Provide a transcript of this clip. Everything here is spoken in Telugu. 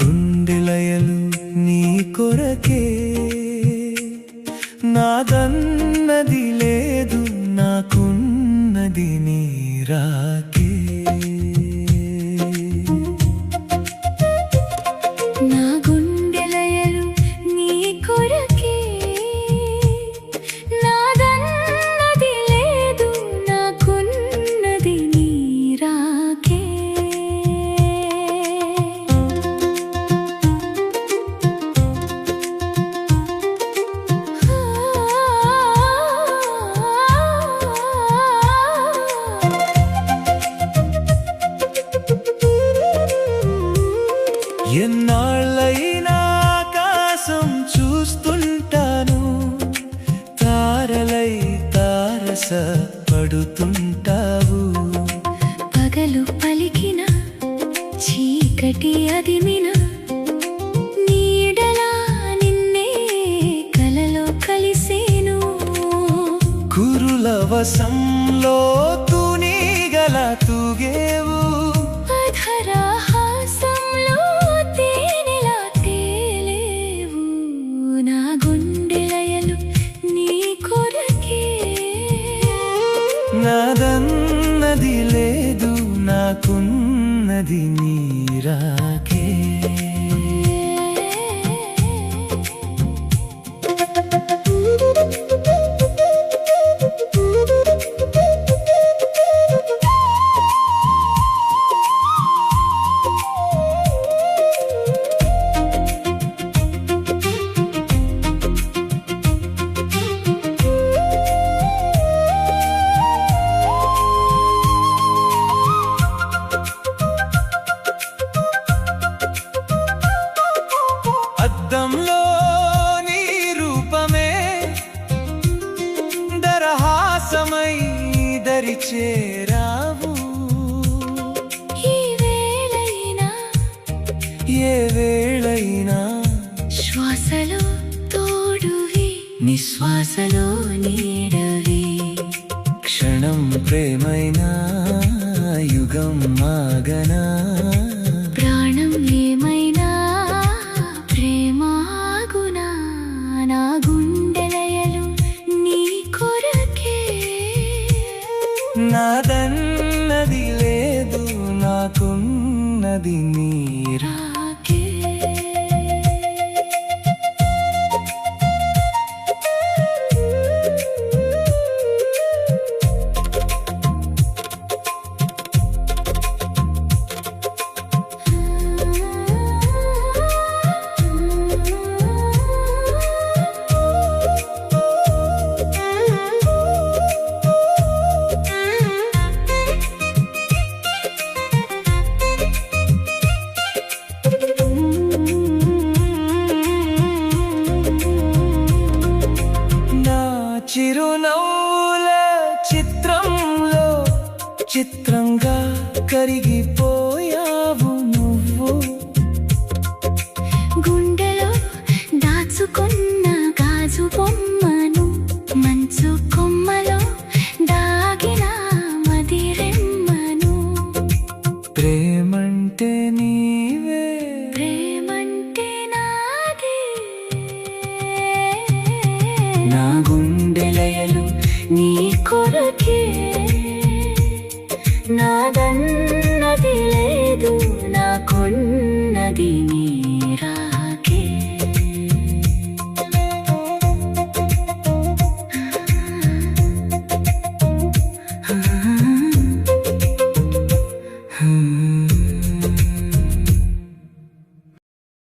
గుండెలయలు నీ కొరకే, నాదన్నది లేదు నాకున్నది నీ రాకే. నా గుండెలయలు నీ కొరకే, నాదన్నది లేదు నాకున్నది నీ రాకే. ఎన్నాళ్ళైనా ఆకాశం చూస్తుంటాను, తారలై తారస పడుతుంటావు. పగలు పలికిన చీకటి అదిమిన నీడలా నిన్నే కలలో కలిసేను. కురుల వశంలో తూనీగల తూగేవు, అధరహాసంలో తేనెలా తేలేవు. నా గుండెలయలు నీ కొరకే, నాదన్నది లేదు నాకున్నది నీ రాకే. అద్దంలో నీ రూపమే దరహాసమై దరి చేరావు. ఈ వేళైనా ఏ వేళైనా శ్వాసలో తోడువి, నిశ్వాసలో నీడవి. క్షణం ప్రేమైనా యుగం ఆగనా, ప్రాణం ఏమైనా ప్రేమాగునా. నా గుండెలయలు నీ కొరకే, నాదన్నది లేదు నాకున్నది నీ రాకే. చిరునవ్వుల చిత్రంలో చిత్రంగా కరిగిపోయావు నువ్వు. గుండెలో దాచుకున్న గాజు బొమ్మను మంచు కొమ్మలో దాగిన మదిరెమ్మను. ప్రేమంటే నీవే, ప్రేమంటే నాదే. నా గుండెలయలు నీ కొరకే, నాదన్నది లేదు నాకున్నది నీ